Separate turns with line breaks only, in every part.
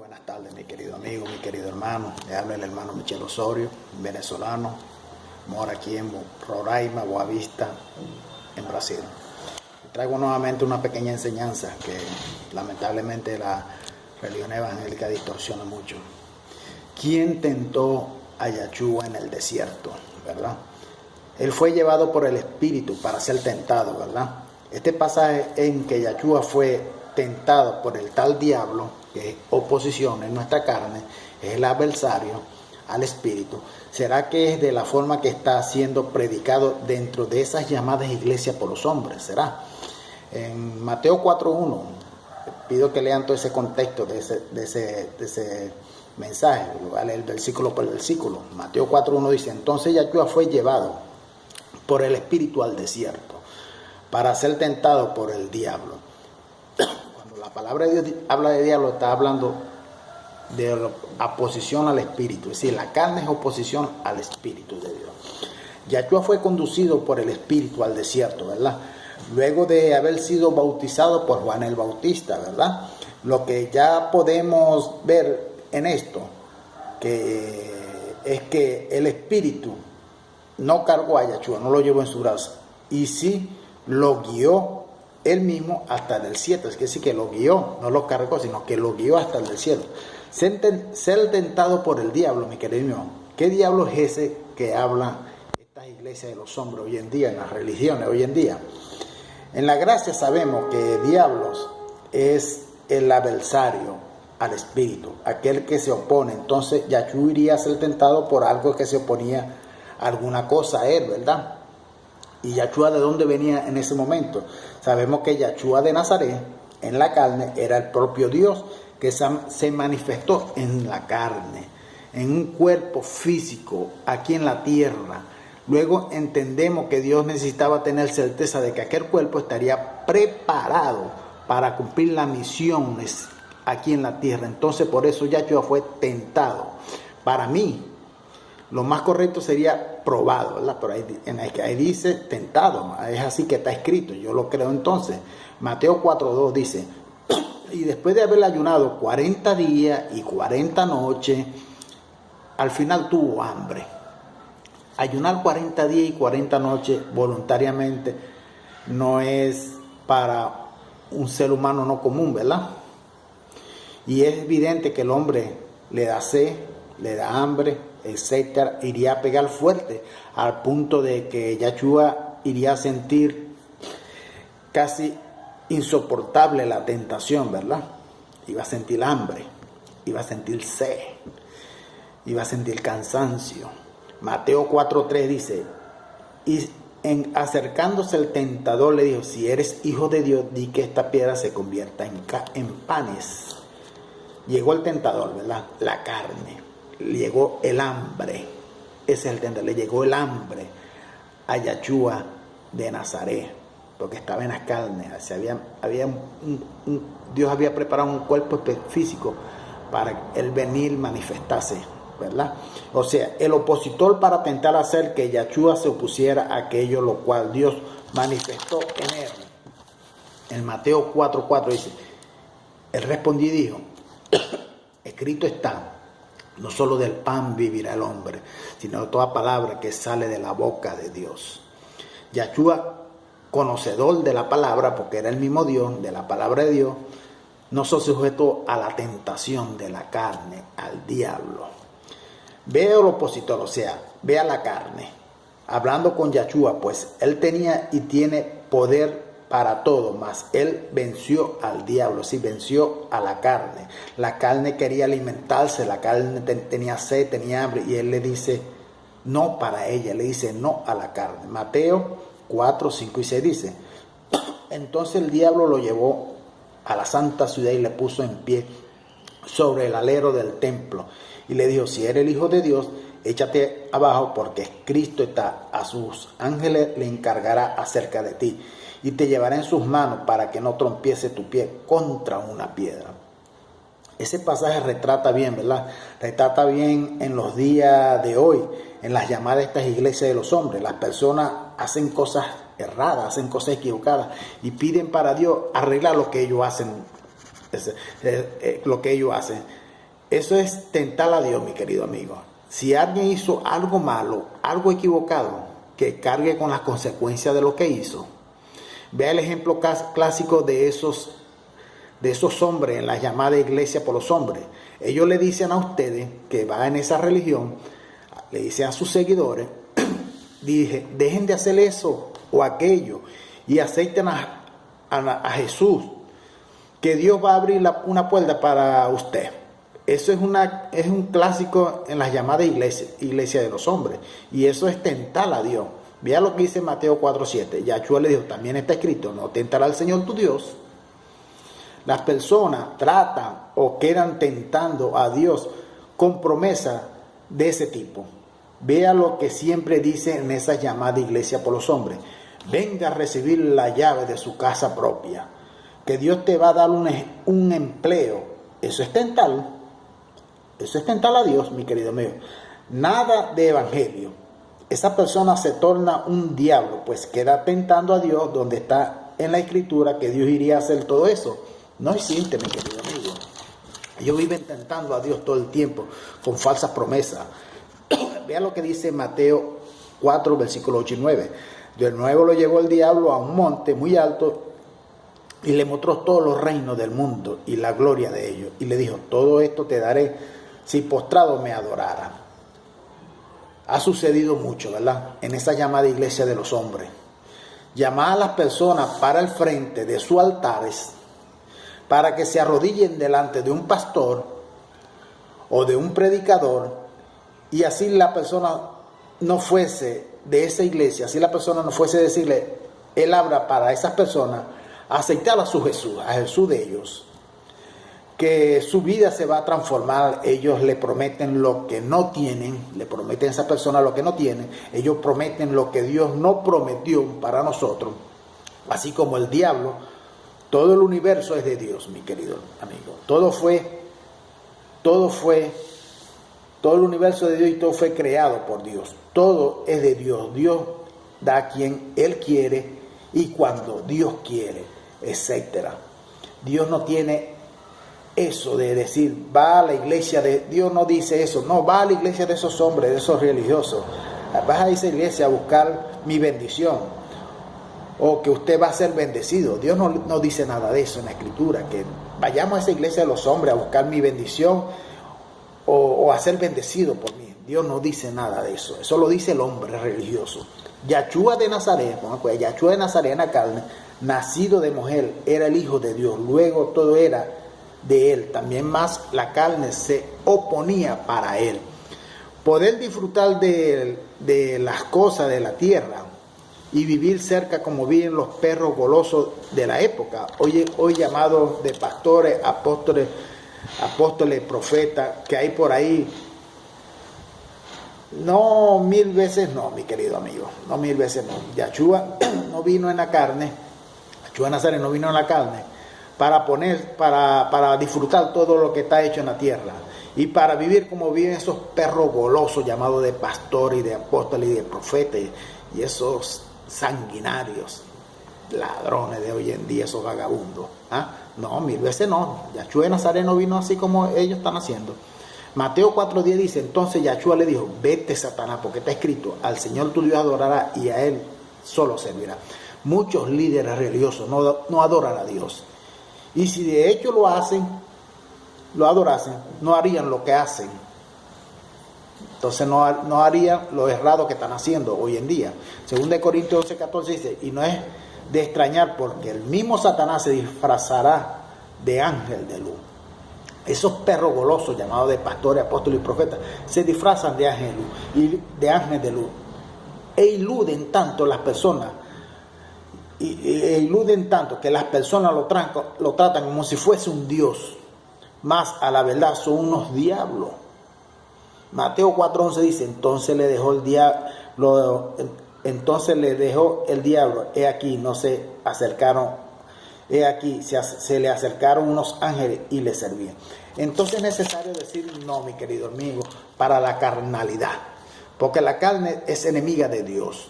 buenas tardes, mi querido amigo, mi querido hermano. Le habla el hermano Michel Osorio, venezolano, mora aquí en Roraima, Boavista, en Brasil. Traigo nuevamente una pequeña enseñanza que lamentablemente la religión evangélica distorsiona mucho. ¿Quién tentó a Yahshua en el desierto? ¿Verdad? Él fue llevado por el Espíritu para ser tentado, ¿verdad? Este pasaje en que Yahshua fue tentado por el tal diablo, que es oposición en nuestra carne, es el adversario al Espíritu, ¿será que es de la forma que está siendo predicado dentro de esas llamadas iglesias por los hombres? ¿Será? En Mateo 4.1, pido que lean todo ese contexto de ese mensaje, voy a leer versículo por versículo. Mateo 4.1 dice: entonces Yahshua fue llevado por el Espíritu al desierto para ser tentado por el diablo. Cuando la palabra de Dios habla de diablo, está hablando de oposición al Espíritu, es decir, la carne es oposición al Espíritu de Dios. Yahshua fue conducido por el Espíritu al desierto, ¿verdad? Luego de haber sido bautizado por Juan el Bautista, ¿verdad? Lo que ya podemos ver en esto, es que el Espíritu no cargó a Yahshua, no lo llevó en su brazo, y sí lo guió él mismo hasta el desierto. Es decir, que lo guió, no lo cargó, sino que lo guió hasta el desierto. Ser tentado por el diablo, mi querido. ¿Qué diablo es ese que habla estas iglesias de los hombres hoy en día, en las religiones hoy en día? En la gracia sabemos que diablos es el adversario al Espíritu, aquel que se opone. Entonces Yahshua iría a ser tentado por algo que se oponía a alguna cosa a él, ¿verdad? ¿Y Yahshua de dónde venía en ese momento? Sabemos que Yahshua de Nazaret, en la carne, era el propio Dios que se manifestó en la carne, en un cuerpo físico, aquí en la tierra. Luego entendemos que Dios necesitaba tener certeza de que aquel cuerpo estaría preparado para cumplir las misiones aquí en la tierra. Entonces por eso Yahshua fue tentado. Para mí, lo más correcto sería probado, ¿verdad? Pero ahí dice tentado, es así que está escrito, yo lo creo. Entonces Mateo 4.2 dice: y después de haber ayunado 40 días y 40 noches, al final tuvo hambre. Ayunar 40 días y 40 noches voluntariamente no es para un ser humano no común, ¿verdad? Y es evidente que el hombre le da sed, le da hambre, etcétera, iría a pegar fuerte al punto de que Yahshua iría a sentir casi insoportable la tentación, ¿verdad? Iba a sentir hambre, iba a sentir sed, iba a sentir cansancio. Mateo 4.3 dice: y acercándose el tentador le dijo: si eres hijo de Dios, di que esta piedra se convierta en panes. Llegó el tentador, ¿verdad? La carne. Llegó el hambre. Ese es el tentador. Le llegó el hambre a Yahshua de Nazaret, porque estaba en las carnes. Dios había preparado un cuerpo físico para él venir manifestarse, ¿verdad? O sea, el opositor para tentar hacer que Yahshua se opusiera a aquello lo cual Dios manifestó en él. En Mateo 4.4 dice: él respondió y dijo: escrito está, no solo del pan vivirá el hombre, sino de toda palabra que sale de la boca de Dios. Yahshua, conocedor de la palabra, porque era el mismo Dios, de la palabra de Dios, no se sujetó a la tentación de la carne, al diablo. Ve al opositor, o sea, ve a la carne, hablando con Yahshua, pues él tenía y tiene poder para todo, mas él venció al diablo, sí, venció a la carne. La carne quería alimentarse, la carne tenía sed, tenía hambre, y él le dice no para ella, le dice no a la carne. Mateo 4, 5 y 6 dice: entonces el diablo lo llevó a la santa ciudad y le puso en pie sobre el alero del templo, y le dijo: si eres el Hijo de Dios, échate abajo, porque Cristo está, a sus ángeles le encargará acerca de ti, y te llevará en sus manos para que no trompiece tu pie contra una piedra. Ese pasaje retrata bien, ¿verdad? Retrata bien en los días de hoy, en las llamadas de estas iglesias de los hombres. Las personas hacen cosas erradas, hacen cosas equivocadas y piden para Dios arreglar lo que ellos hacen. Eso es tentar a Dios, mi querido amigo. Si alguien hizo algo malo, algo equivocado, que cargue con las consecuencias de lo que hizo. Vea el ejemplo clásico de esos hombres en la llamada iglesia por los hombres. Ellos le dicen a ustedes que va en esa religión, le dicen a sus seguidores, dejen de hacer eso o aquello y acepten a Jesús, que Dios va a abrir una puerta para usted. Eso es un clásico en las llamadas iglesia de los hombres, y eso es tentar a Dios. Vea lo que dice Mateo 4:7. Yahshua le dijo, también está escrito, no tentará al Señor tu Dios. Las personas tratan o quedan tentando a Dios con promesas de ese tipo. Vea lo que siempre dice en esa llamada iglesia por los hombres. Venga a recibir la llave de su casa propia, que Dios te va a dar un empleo. Eso es tentar. Eso es tentar a Dios, mi querido amigo. Nada de evangelio. Esa persona se torna un diablo, pues queda tentando a Dios, donde está en la escritura que Dios iría a hacer todo eso. No existe, mi querido amigo. Ellos viven tentando a Dios todo el tiempo con falsas promesas. Vea lo que dice Mateo 4, versículos 8 y 9. De nuevo lo llevó el diablo a un monte muy alto y le mostró todos los reinos del mundo y la gloria de ellos. Y le dijo, todo esto te daré si postrado me adorara. Ha sucedido mucho, ¿verdad? En esa llamada iglesia de los hombres. Llamar a las personas para el frente de sus altares para que se arrodillen delante de un pastor o de un predicador, y así la persona no fuese de esa iglesia, así la persona no fuese a decirle, él habla para esas personas, aceptar a su Jesús, a Jesús de ellos, que su vida se va a transformar. Ellos le prometen lo que no tienen, le prometen a esa persona lo que no tienen, ellos prometen lo que Dios no prometió para nosotros, así como el diablo. Todo el universo es de Dios, mi querido amigo. Todo el universo es de Dios y todo fue creado por Dios. Todo es de Dios. Dios da a quien Él quiere y cuando Dios quiere, etc. Dios no tiene eso de decir, va a la iglesia de... Dios no dice eso. No, va a la iglesia de esos hombres, de esos religiosos. Vas a esa iglesia a buscar mi bendición, o que usted va a ser bendecido. Dios no dice nada de eso en la escritura, que vayamos a esa iglesia de los hombres a buscar mi bendición o a ser bendecido por mí. Dios no dice nada de eso. Eso lo dice el hombre religioso. Yahshua de Nazaret, Yahshua de Nazaret en la carne, nacido de mujer, era el Hijo de Dios. Luego todo era de Él. También más la carne se oponía para Él. Poder disfrutar de las cosas de la tierra y vivir cerca como viven los perros golosos de la época, hoy llamados de pastores, apóstoles, profetas, que hay por ahí. No, 1000 veces no, mi querido amigo, no 1000 veces no. Yahshua no vino en la carne, Yahshua de Nazaret no vino en la carne para disfrutar todo lo que está hecho en la tierra y para vivir como viven esos perros golosos llamados de pastores y de apóstoles y de profetas y esos sanguinarios, ladrones de hoy en día, esos vagabundos. No, 1000 veces no. Yahshua de Nazaret no vino así como ellos están haciendo. Mateo 4:10 dice, entonces Yahshua le dijo, vete Satanás, porque está escrito, al Señor tu Dios adorará y a Él solo servirá. Muchos líderes religiosos no adoran a Dios. Y si de hecho lo adorasen, no harían lo que hacen. Entonces no harían lo errado que están haciendo hoy en día. Según de Corintios 11:14 dice, y no es de extrañar porque el mismo Satanás se disfrazará de ángel de luz. Esos perros golosos llamados de pastores, apóstoles y profetas se disfrazan de ángel de luz e iluden tanto las personas que las personas lo tratan como si fuese un Dios, más a la verdad son unos diablos. Mateo 4:11 dice, entonces le dejó el diablo, he aquí se le acercaron unos ángeles y le servían. Entonces es necesario decir no, mi querido amigo, para la carnalidad, porque la carne es enemiga de Dios.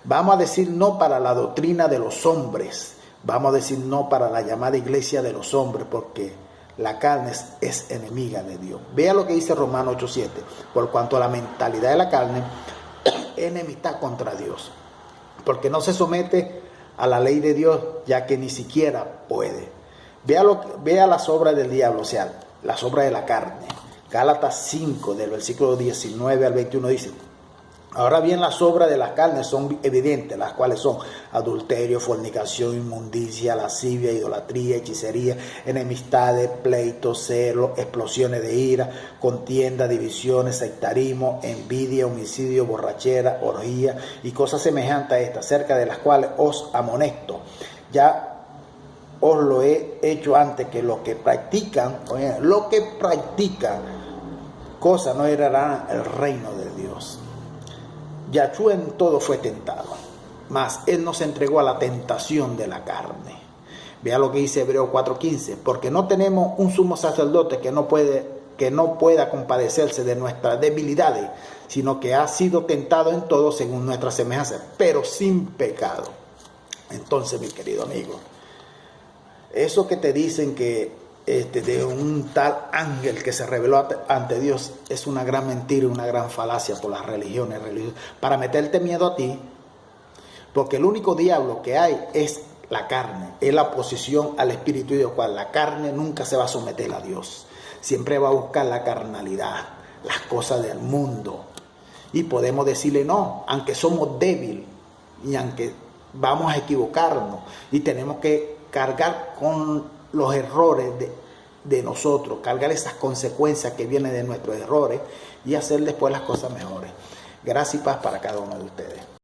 Vamos a decir no para la doctrina de los hombres, vamos a decir no para la llamada iglesia de los hombres, porque la carne es enemiga de Dios. Vea lo que dice Romanos 8:7. Por cuanto a la mentalidad de la carne, enemistad contra Dios, porque no se somete a la ley de Dios, ya que ni siquiera puede. Vea las obras del diablo, o sea, las obras de la carne. Gálatas 5, del versículo 19 al 21 dice: ahora bien, las obras de la carne son evidentes, las cuales son adulterio, fornicación, inmundicia, lascivia, idolatría, hechicería, enemistades, pleitos, celos, explosiones de ira, contienda, divisiones, sectarismo, envidia, homicidio, borrachera, orgía y cosas semejantes a estas, acerca de las cuales os amonesto. Ya os lo he hecho antes, que los que practican, cosas no heredarán el reino de Dios. Yahshua en todo fue tentado, mas él no se entregó a la tentación de la carne. Vea lo que dice Hebreos 4:15, porque no tenemos un sumo sacerdote que no pueda compadecerse de nuestras debilidades, sino que ha sido tentado en todo según nuestra semejanza, pero sin pecado. Entonces, mi querido amigo, eso que te dicen que de un tal ángel que se reveló ante Dios es una gran mentira, una gran falacia por las religiones, para meterte miedo a ti, porque el único diablo que hay es la carne, es la oposición al Espíritu de Dios, cual la carne nunca se va a someter a Dios, siempre va a buscar la carnalidad, las cosas del mundo, y podemos decirle no, aunque somos débiles y aunque vamos a equivocarnos y tenemos que cargar con los errores de nosotros, cargar esas consecuencias que vienen de nuestros errores y hacer después las cosas mejores. Gracias y paz para cada uno de ustedes.